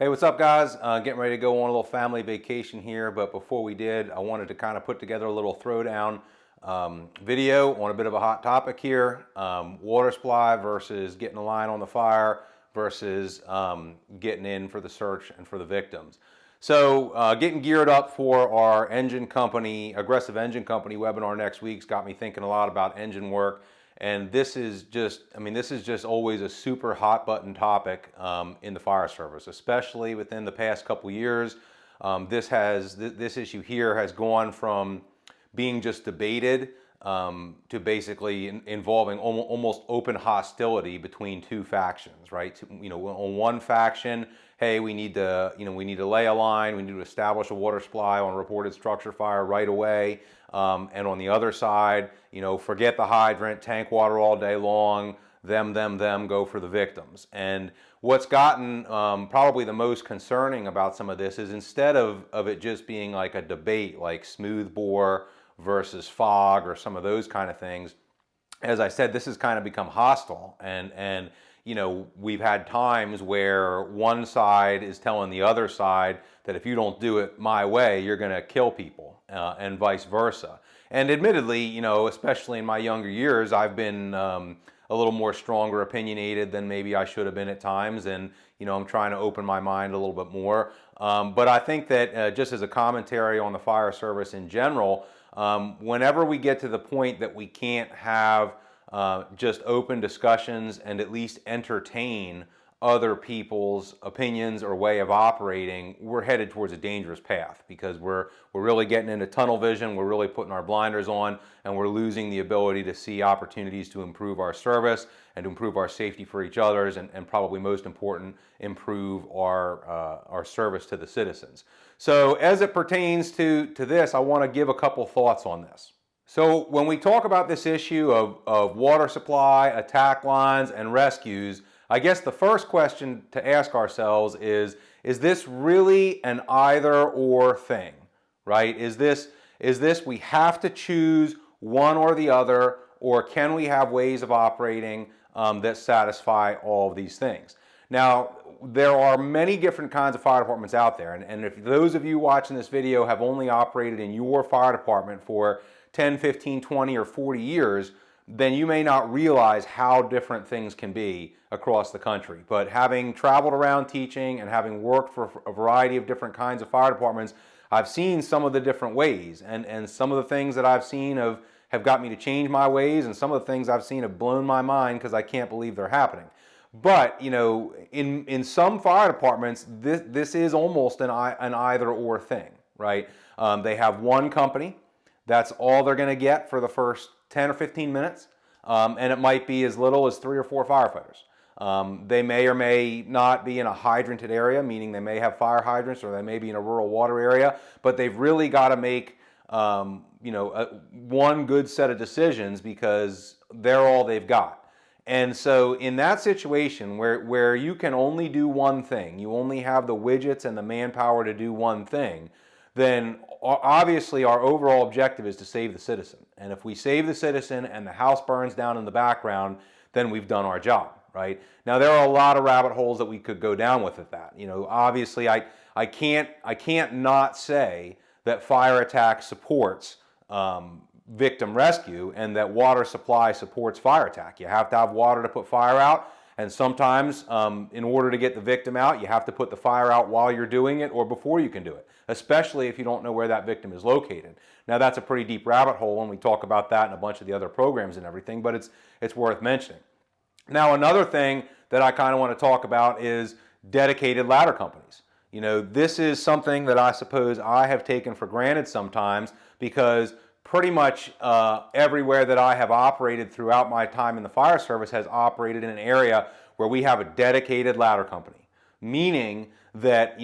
Hey, what's up, guys? Getting ready to go on a little family vacation here, but before we did, I wanted to kind of put together a little throwdown video on a bit of a hot topic here. Water supply versus getting a line on the fire versus getting in for the search and for the victims. So getting geared up for our engine company, aggressive engine company webinar next week's got me thinking a lot about engine work. And this is just, this is just always a super hot button topic in the fire service, especially within the past couple years. This issue here has gone from being just debated to basically involving almost open hostility between two factions, right? On one faction, hey, we need to lay a line, we need to establish a water supply on a reported structure fire right away. And on the other side, forget the hydrant, tank water all day long, them, go for the victims. And what's gotten probably the most concerning about some of this is instead of it just being like a debate like smooth bore versus fog or some of those kind of things, as I said, this has kind of become hostile. And we've had times where one side is telling the other side that if you don't do it my way, you're going to kill people, and vice versa. And admittedly, especially in my younger years, I've been a little more stronger opinionated than maybe I should have been at times. And, I'm trying to open my mind a little bit more. But I think that just as a commentary on the fire service in general, whenever we get to the point that we can't have just open discussions and at least entertain other people's opinions or way of operating, we're headed towards a dangerous path because we're really getting into tunnel vision, we're really putting our blinders on, and we're losing the ability to see opportunities to improve our service and to improve our safety for each other, and probably most important, improve our service to the citizens. So as it pertains to this, I want to give a couple thoughts on this. So when we talk about this issue of water supply, attack lines, and rescues, I guess the first question to ask ourselves is this really an either or thing, right? Is this we have to choose one or the other, or can we have ways of operating that satisfy all of these things? Now, there are many different kinds of fire departments out there, and if those of you watching this video have only operated in your fire department for 10, 15, 20, or 40 years, then you may not realize how different things can be across the country. But having traveled around teaching and having worked for a variety of different kinds of fire departments, I've seen some of the different ways, and some of the things that I've seen have got me to change my ways, and some of the things I've seen have blown my mind because I can't believe they're happening. But in some fire departments, this is almost an either or thing, right? They have one company. That's all they're going to get for the first 10 or 15 minutes, and it might be as little as 3 or 4 firefighters. They may or may not be in a hydranted area, meaning they may have fire hydrants, or they may be in a rural water area, but they've really got to make one good set of decisions because they're all they've got. And so in that situation where you can only do one thing, you only have the widgets and the manpower to do one thing, then obviously our overall objective is to save the citizen. And if we save the citizen and the house burns down in the background, then we've done our job, right? Now there are a lot of rabbit holes that we could go down with that. Obviously I can't not say that fire attack supports victim rescue and that water supply supports fire attack. You have to have water to put fire out, and sometimes in order to get the victim out, you have to put the fire out while you're doing it or before you can do it, especially if you don't know where that victim is located. Now that's a pretty deep rabbit hole, and we talk about that in a bunch of the other programs and everything, but it's worth mentioning. Now another thing that I kind of want to talk about is dedicated ladder companies. This is something that I suppose I have taken for granted sometimes because pretty much everywhere that I have operated throughout my time in the fire service has operated in an area where we have a dedicated ladder company, meaning that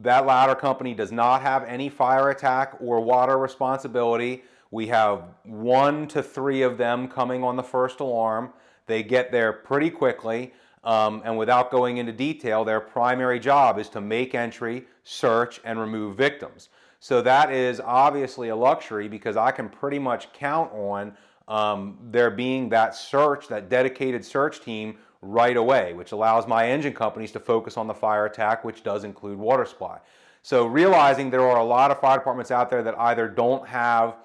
that ladder company does not have any fire attack or water responsibility. We have 1 to 3 of them coming on the first alarm. They get there pretty quickly, and without going into detail, their primary job is to make entry, search, and remove victims. So that is obviously a luxury because I can pretty much count on there being that dedicated search team right away, which allows my engine companies to focus on the fire attack, which does include water supply. So realizing there are a lot of fire departments out there that either don't have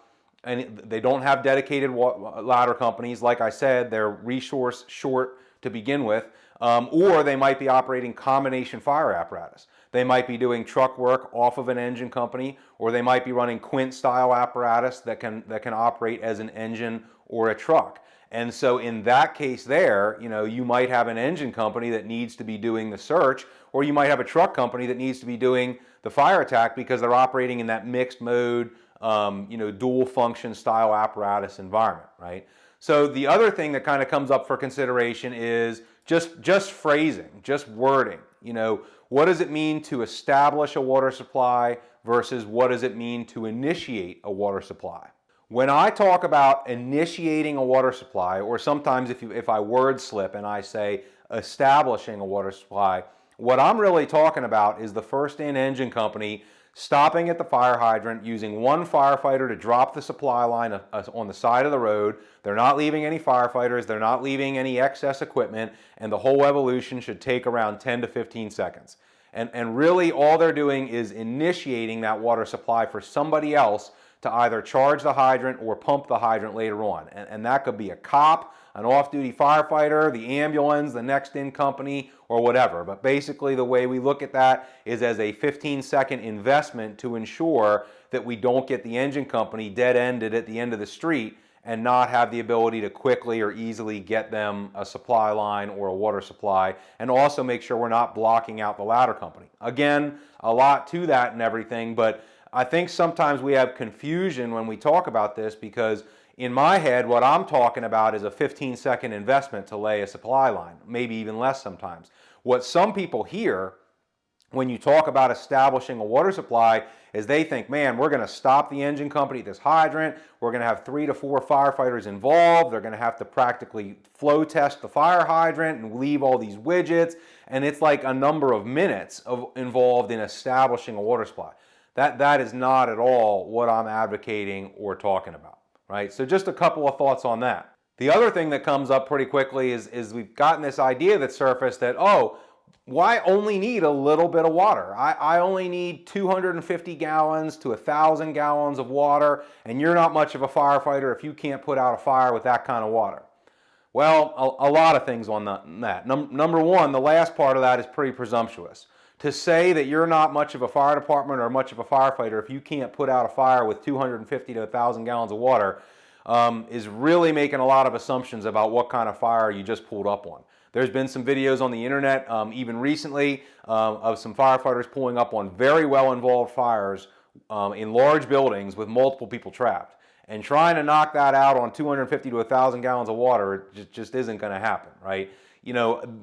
they don't have dedicated ladder companies. Like I said, they're resource short to begin with, or they might be operating combination fire apparatus. They might be doing truck work off of an engine company, or they might be running Quint style apparatus that can operate as an engine or a truck. And so in that case there, you might have an engine company that needs to be doing the search, or you might have a truck company that needs to be doing the fire attack because they're operating in that mixed mode, dual function style apparatus environment, right? So the other thing that kind of comes up for consideration is just phrasing, just wording. What does it mean to establish a water supply versus what does it mean to initiate a water supply? When I talk about initiating a water supply, or sometimes if I word slip and I say establishing a water supply, what I'm really talking about is the first in engine company stopping at the fire hydrant, using one firefighter to drop the supply line on the side of the road. They're not leaving any firefighters, they're not leaving any excess equipment, and the whole evolution should take around 10 to 15 seconds. And really all they're doing is initiating that water supply for somebody else to either charge the hydrant or pump the hydrant later on. And that could be a cop, an off-duty firefighter, the ambulance, the next-in company, or whatever. But basically the way we look at that is as a 15-second investment to ensure that we don't get the engine company dead-ended at the end of the street and not have the ability to quickly or easily get them a supply line or a water supply, and also make sure we're not blocking out the ladder company. Again, a lot to that and everything, but I think sometimes we have confusion when we talk about this, because in my head, what I'm talking about is a 15-second investment to lay a supply line, maybe even less sometimes. What some people hear when you talk about establishing a water supply is they think, man, we're going to stop the engine company at this hydrant, we're going to have 3 to 4 firefighters involved, they're going to have to practically flow test the fire hydrant and leave all these widgets, and it's like a number of minutes involved in establishing a water supply. That is not at all what I'm advocating or talking about, right? So just a couple of thoughts on that. The other thing that comes up pretty quickly is we've gotten this idea that surfaced that, oh, why only need a little bit of water? I only need 250 gallons to 1,000 gallons of water, and you're not much of a firefighter if you can't put out a fire with that kind of water. Well, a lot of things on that. Number one, the last part of that is pretty presumptuous. To say that you're not much of a fire department or much of a firefighter if you can't put out a fire with 250 to 1,000 gallons of water is really making a lot of assumptions about what kind of fire you just pulled up on. There's been some videos on the internet, even recently, of some firefighters pulling up on very well-involved fires in large buildings with multiple people trapped. And trying to knock that out on 250 to 1,000 gallons of water just isn't going to happen, right?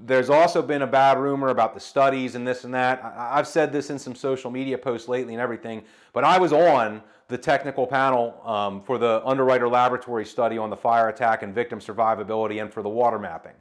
There's also been a bad rumor about the studies and this and that. I've said this in some social media posts lately and everything, but I was on the technical panel for the Underwriter Laboratory study on the fire attack and victim survivability and for the water mapping.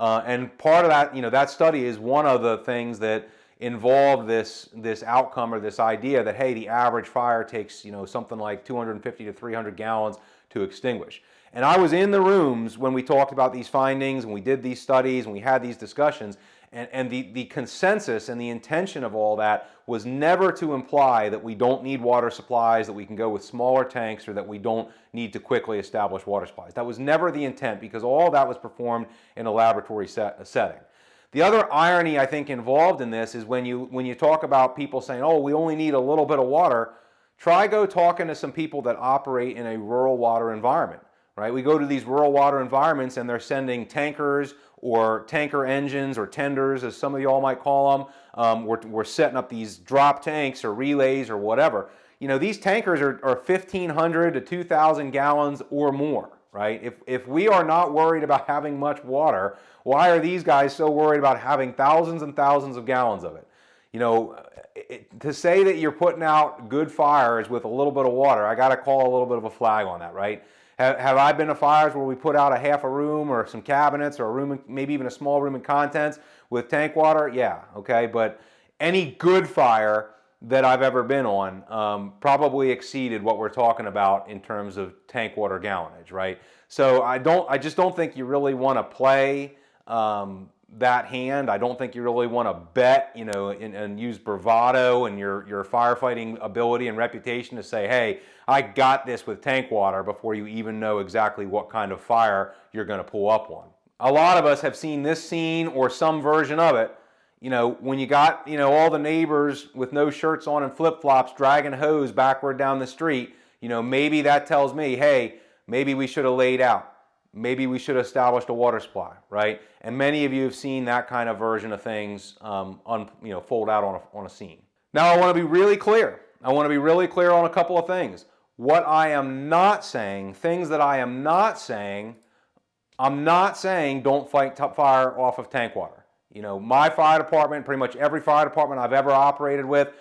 And part of that, that study is one of the things that involved this outcome, or this idea that, hey, the average fire takes, something like 250 to 300 gallons to extinguish. And I was in the rooms when we talked about these findings, and we did these studies, and we had these discussions, and the consensus and the intention of all that was never to imply that we don't need water supplies, that we can go with smaller tanks, or that we don't need to quickly establish water supplies. That was never the intent, because all that was performed in a laboratory setting. The other irony I think involved in this is when you talk about people saying, oh, we only need a little bit of water, try go talking to some people that operate in a rural water environment. Right? We go to these rural water environments and they're sending tankers or tanker engines or tenders, as some of y'all might call them. We're setting up these drop tanks or relays or whatever. These tankers are 1,500 to 2,000 gallons or more, right? If we are not worried about having much water, why are these guys so worried about having thousands and thousands of gallons of it? To say that you're putting out good fires with a little bit of water, I got to call a little bit of a flag on that, right? Have I been to fires where we put out a half a room or some cabinets or a room, maybe even a small room and contents with tank water? Yeah, okay, but any good fire that I've ever been on probably exceeded what we're talking about in terms of tank water gallonage, right? So I just don't think you really want to play that hand. I don't think you really want to bet, you know, and use bravado and your firefighting ability and reputation to say, hey, I got this with tank water, before you even know exactly what kind of fire you're going to pull up on. A lot of us have seen this scene or some version of it. You know, when you got, you know, all the neighbors with no shirts on and flip-flops dragging hose backward down the street, you know, maybe that tells me, hey, maybe we should have laid out. Maybe we should have established a water supply, right? And many of you have seen that kind of version of things fold out on a scene. Now, I want to be really clear. I want to be really clear on a couple of things. What I am not saying, things that I am not saying, I'm not saying don't fight fire off of tank water. You know, my fire department, pretty much every fire department I've ever operated with,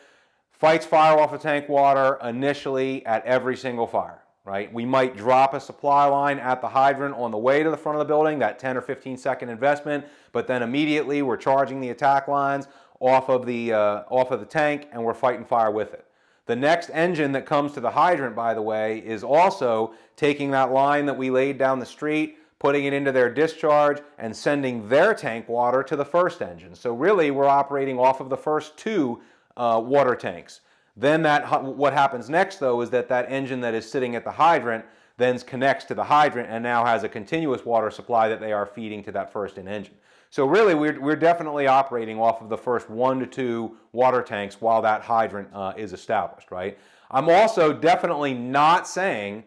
fights fire off of tank water initially at every single fire, right? We might drop a supply line at the hydrant on the way to the front of the building, that 10 or 15 second investment, but then immediately we're charging the attack lines off of the tank, and we're fighting fire with it. The next engine that comes to the hydrant, by the way, is also taking that line that we laid down the street, putting it into their discharge, and sending their tank water to the first engine. So really, we're operating off of the first two water tanks. Then what happens next, though, is that engine that is sitting at the hydrant then connects to the hydrant and now has a continuous water supply that they are feeding to that first engine. So really, we're definitely operating off of the first 1 to 2 water tanks while that hydrant is established, right? I'm also definitely not saying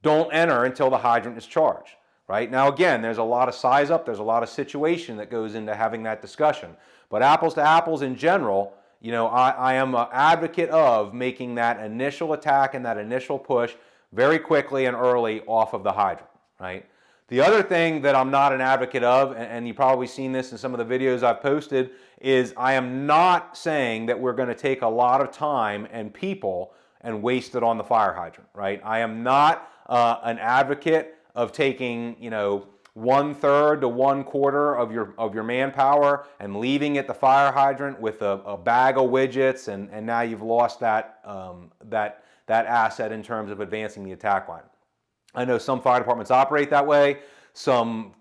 don't enter until the hydrant is charged, right? Now, again, there's a lot of size up, there's a lot of situation that goes into having that discussion. But apples to apples in general, you know, I am an advocate of making that initial attack and that initial push very quickly and early off of the hydrant, right? The other thing that I'm not an advocate of, and you've probably seen this in some of the videos I've posted, is I am not saying that we're going to take a lot of time and people and waste it on the fire hydrant, right? I am not an advocate of taking, you know, 1/3 to 1/4 of your manpower and leaving at the fire hydrant with a bag of widgets, and now you've lost that asset in terms of advancing the attack line. I know some fire departments operate that way. Some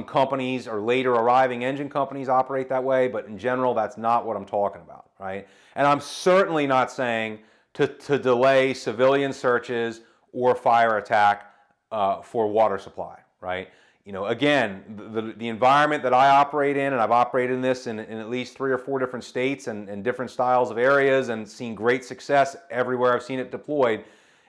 companies or later arriving engine companies operate that way, but in general, that's not what I'm talking about, right? And I'm certainly not saying to delay civilian searches or fire attack for water supply, right? You know, again, the environment that I operate in, and I've operated in this in at least 3 or 4 different states and different styles of areas, and seen great success everywhere I've seen it deployed,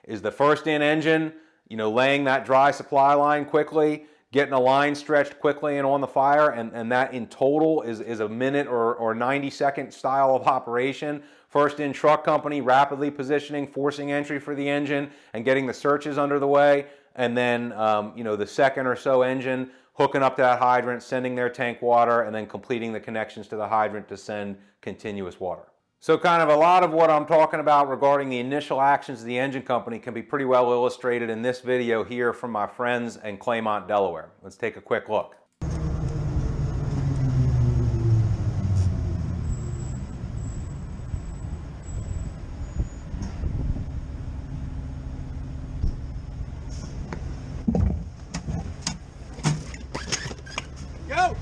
is the first in engine, you know, laying that dry supply line quickly, getting a line stretched quickly and on the fire, and that in total is a minute or 90-second style of operation. First in truck company, rapidly positioning, forcing entry for the engine, and getting the searches under the way. And then, you know, the second or so engine hooking up to that hydrant, sending their tank water, and then completing the connections to the hydrant to send continuous water. So kind of a lot of what I'm talking about regarding the initial actions of the engine company can be pretty well illustrated in this video here from my friends in Claymont, Delaware. Let's take a quick look. Go!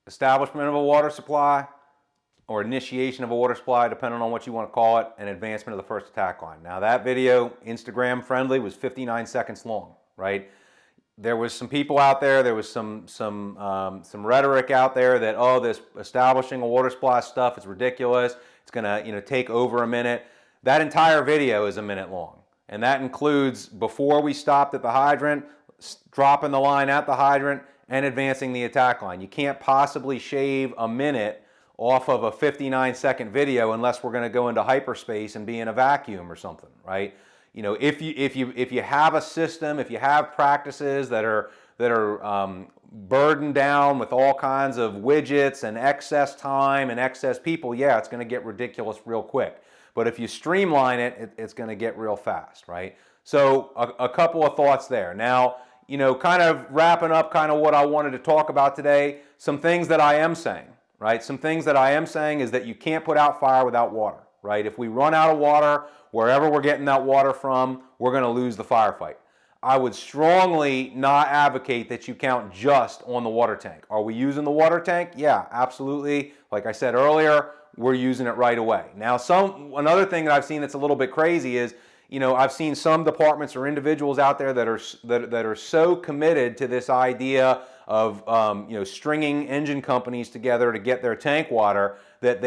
Establishment of a water supply, or initiation of a water supply, depending on what you want to call it, and advancement of the first attack line. Now that video, Instagram friendly, was 59 seconds long, right? There was some people out there, there was some rhetoric out there that, oh, this establishing a water supply stuff is ridiculous. It's gonna, you know, take over a minute. That entire video is a minute long, and that includes before we stopped at the hydrant, dropping the line at the hydrant, and advancing the attack line. You can't possibly shave a minute off of a 59-second video unless we're going to go into hyperspace and be in a vacuum or something, right? You know, if you have a system, if you have practices that are burdened down with all kinds of widgets and excess time and excess people, yeah, it's going to get ridiculous real quick. But if you streamline it, it's going to get real fast, right? So a couple of thoughts there. Now, you know, kind of wrapping up kind of what I wanted to talk about today, some things that I am saying, right? Some things that I am saying is that you can't put out fire without water, right? If we run out of water, wherever we're getting that water from, we're going to lose the firefight. I would strongly not advocate that you count just on the water tank. Are we using the water tank? Yeah, absolutely. Like I said earlier, we're using it right away. Now, another thing that I've seen that's a little bit crazy is, you know, I've seen some departments or individuals out there that are so committed to this idea of you know, stringing engine companies together to get their tank water that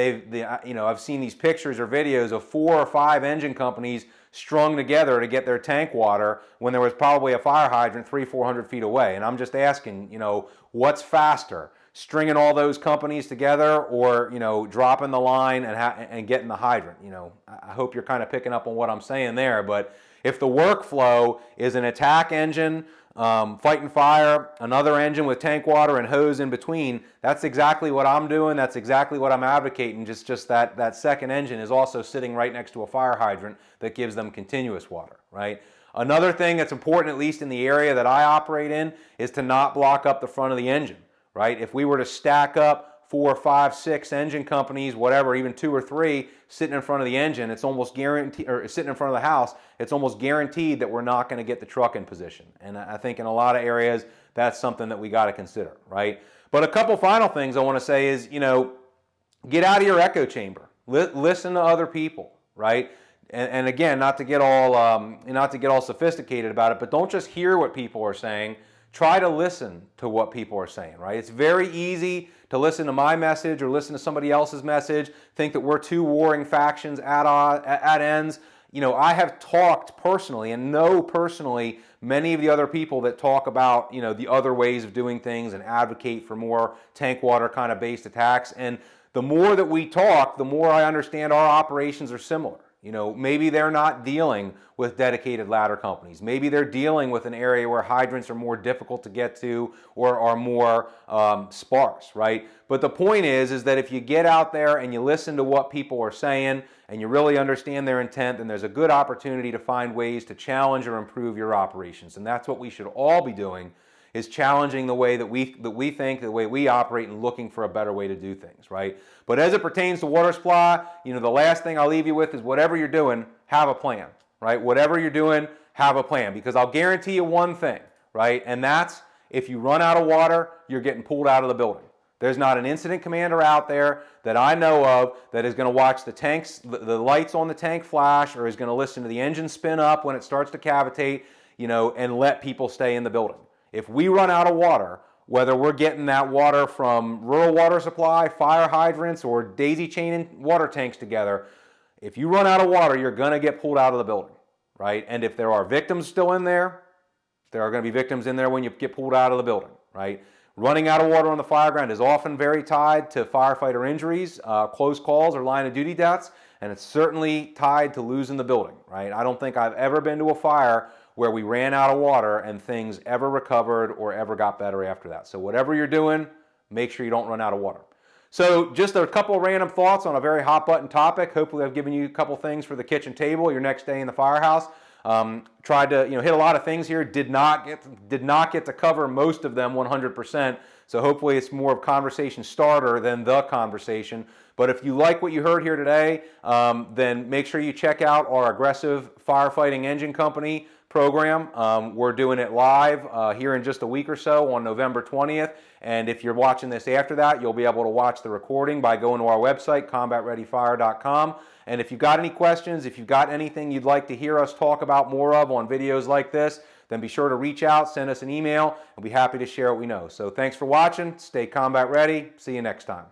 you know, I've seen these pictures or videos of 4 or 5 engine companies strung together to get their tank water when there was probably a fire hydrant 300-400 feet away. And I'm just asking, you know, what's faster? Stringing all those companies together, or, you know, dropping the line and getting the hydrant? You know, I hope you're kind of picking up on what I'm saying there. But if the workflow is an attack engine fighting fire, another engine with tank water and hose in between, that's exactly what I'm doing. That's exactly what I'm advocating. Just that second engine is also sitting right next to a fire hydrant that gives them continuous water, right? Another thing that's important, at least in the area that I operate in, is to not block up the front of the engine. Right? If we were to stack up 4, 5, 6 engine companies, whatever, even 2 or 3 sitting in front of the engine, it's almost guaranteed, or sitting in front of the house, it's almost guaranteed that we're not going to get the truck in position. And I think in a lot of areas, that's something that we got to consider, right? But a couple final things I want to say is, you know, get out of your echo chamber. Listen to other people, right? And again, not to get all sophisticated about it, but don't just hear what people are saying. Try to listen to what people are saying, right? It's very easy to listen to my message or listen to somebody else's message, think that we're two warring factions at ends. You know, I have talked personally and know personally many of the other people that talk about, you know, the other ways of doing things and advocate for more tank water kind of based attacks. And the more that we talk, the more I understand our operations are similar. You know, maybe they're not dealing with dedicated ladder companies. Maybe they're dealing with an area where hydrants are more difficult to get to or are more sparse, right? But the point is that if you get out there and you listen to what people are saying and you really understand their intent, then there's a good opportunity to find ways to challenge or improve your operations. And that's what we should all be doing, is challenging the way that we think, the way we operate, and looking for a better way to do things, right? But as it pertains to water supply, you know, the last thing I'll leave you with is whatever you're doing, have a plan, right? Whatever you're doing, have a plan, because I'll guarantee you one thing, right? And that's, if you run out of water, you're getting pulled out of the building. There's not an incident commander out there that I know of that is going to watch the tanks, the lights on the tank flash, or is going to listen to the engine spin up when it starts to cavitate, you know, and let people stay in the building. If we run out of water, whether we're getting that water from rural water supply, fire hydrants, or daisy chaining water tanks together, if you run out of water, you're going to get pulled out of the building, right? And if there are victims still in there, there are going to be victims in there when you get pulled out of the building, right? Running out of water on the fire ground is often very tied to firefighter injuries, close calls, or line of duty deaths, and it's certainly tied to losing the building, right? I don't think I've ever been to a fire where we ran out of water and things ever recovered or ever got better after that. So whatever you're doing, make sure you don't run out of water. So just a couple of random thoughts on a very hot button topic. Hopefully I've given you a couple things for the kitchen table, your next day in the firehouse. Tried to hit a lot of things here. Did not get to cover most of them 100%. So hopefully it's more of conversation starter than the conversation. But if you like what you heard here today, then make sure you check out our aggressive firefighting engine company program. We're doing it live here in just a week or so on November 20th. And if you're watching this after that, you'll be able to watch the recording by going to our website, combatreadyfire.com. And if you've got any questions, if you've got anything you'd like to hear us talk about more of on videos like this, then be sure to reach out, send us an email, and we'll be happy to share what we know. So thanks for watching. Stay combat ready. See you next time.